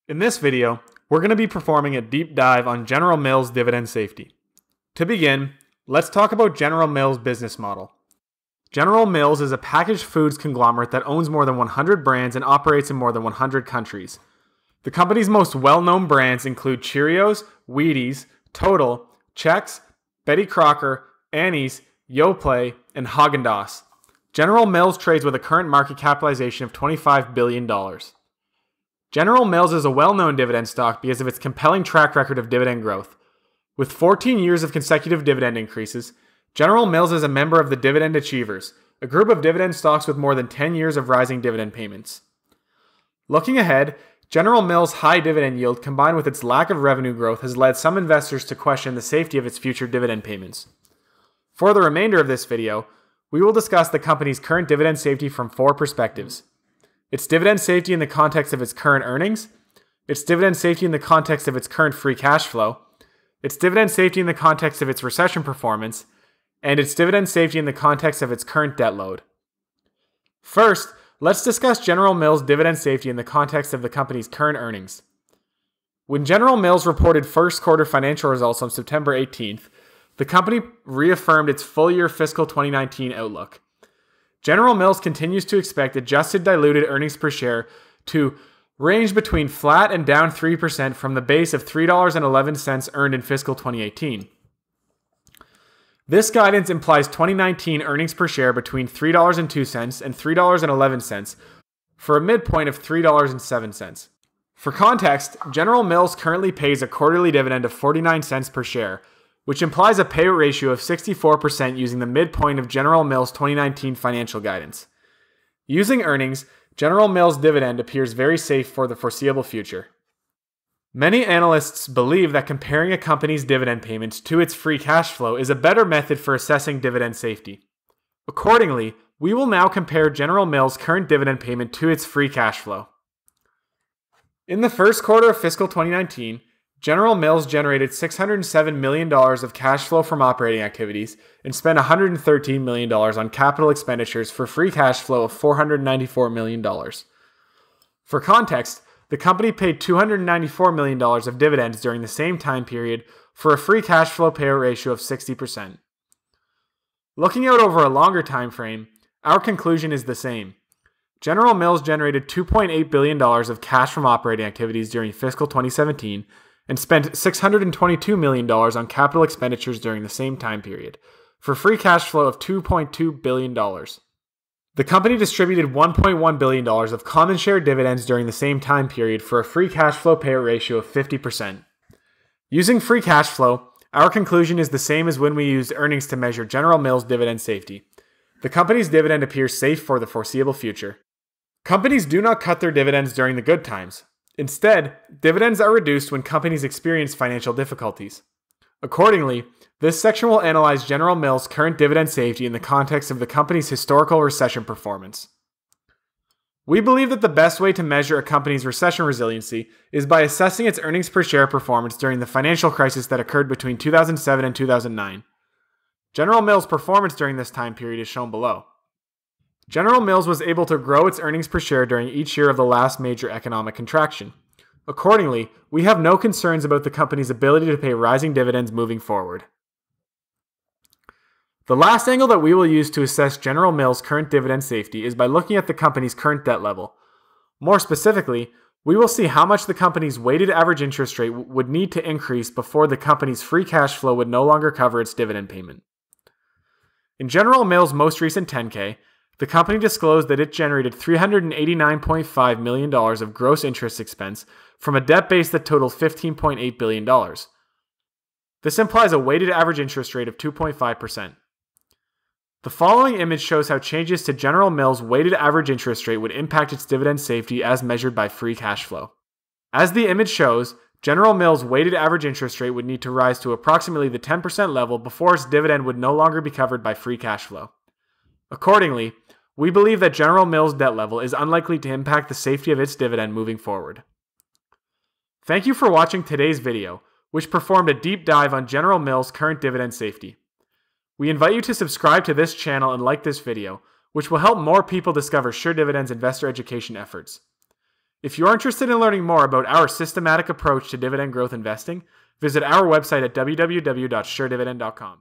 In this video, we're going to be performing a deep dive on General Mills' dividend safety. To begin, let's talk about General Mills' business model. General Mills is a packaged foods conglomerate that owns more than 100 brands and operates in more than 100 countries. The company's most well-known brands include Cheerios, Wheaties, Total, Chex, Betty Crocker, Annie's, Yoplait, and Haagen-Dazs. General Mills trades with a current market capitalization of $25 billion. General Mills is a well-known dividend stock because of its compelling track record of dividend growth. With 14 years of consecutive dividend increases, General Mills is a member of the Dividend Achievers, a group of dividend stocks with more than 10 years of rising dividend payments. Looking ahead, General Mills' high dividend yield combined with its lack of revenue growth has led some investors to question the safety of its future dividend payments. For the remainder of this video, we will discuss the company's current dividend safety from 4 perspectives: its dividend safety in the context of its current earnings, its dividend safety in the context of its current free cash flow, its dividend safety in the context of its recession performance, and its dividend safety in the context of its current debt load. First, let's discuss General Mills' dividend safety in the context of the company's current earnings. When General Mills reported first quarter financial results on September 18th, the company reaffirmed its full-year fiscal 2019 outlook. General Mills continues to expect adjusted diluted earnings per share to range between flat and down 3% from the base of $3.11 earned in fiscal 2018. This guidance implies 2019 earnings per share between $3.02 and $3.11 for a midpoint of $3.07. For context, General Mills currently pays a quarterly dividend of 49 cents per share, which implies a payout ratio of 64% using the midpoint of General Mills' 2019 financial guidance. Using earnings, General Mills' dividend appears very safe for the foreseeable future. Many analysts believe that comparing a company's dividend payments to its free cash flow is a better method for assessing dividend safety. Accordingly, we will now compare General Mills' current dividend payment to its free cash flow. In the first quarter of fiscal 2019, General Mills generated $607 million of cash flow from operating activities and spent $113 million on capital expenditures for free cash flow of $494 million. For context, the company paid $294 million of dividends during the same time period for a free cash flow payout ratio of 60%. Looking out over a longer time frame, our conclusion is the same. General Mills generated $2.8 billion of cash from operating activities during fiscal 2017 and spent $622 million on capital expenditures during the same time period, for free cash flow of $2.2 billion. The company distributed $1.1 billion of common share dividends during the same time period for a free cash flow payout ratio of 50%. Using free cash flow, our conclusion is the same as when we used earnings to measure General Mills' dividend safety. The company's dividend appears safe for the foreseeable future. Companies do not cut their dividends during the good times. Instead, dividends are reduced when companies experience financial difficulties. Accordingly, this section will analyze General Mills' current dividend safety in the context of the company's historical recession performance. We believe that the best way to measure a company's recession resiliency is by assessing its earnings per share performance during the financial crisis that occurred between 2007 and 2009. General Mills' performance during this time period is shown below. General Mills was able to grow its earnings per share during each year of the last major economic contraction. Accordingly, we have no concerns about the company's ability to pay rising dividends moving forward. The last angle that we will use to assess General Mills' current dividend safety is by looking at the company's current debt level. More specifically, we will see how much the company's weighted average interest rate would need to increase before the company's free cash flow would no longer cover its dividend payment. In General Mills' most recent 10-K, the company disclosed that it generated $389.5 million of gross interest expense from a debt base that totaled $15.8 billion. This implies a weighted average interest rate of 2.5%. The following image shows how changes to General Mills' weighted average interest rate would impact its dividend safety as measured by free cash flow. As the image shows, General Mills' weighted average interest rate would need to rise to approximately the 10% level before its dividend would no longer be covered by free cash flow. Accordingly, we believe that General Mills' debt level is unlikely to impact the safety of its dividend moving forward. Thank you for watching today's video, which performed a deep dive on General Mills' current dividend safety. We invite you to subscribe to this channel and like this video, which will help more people discover SureDividend's investor education efforts. If you are interested in learning more about our systematic approach to dividend growth investing, visit our website at www.suredividend.com.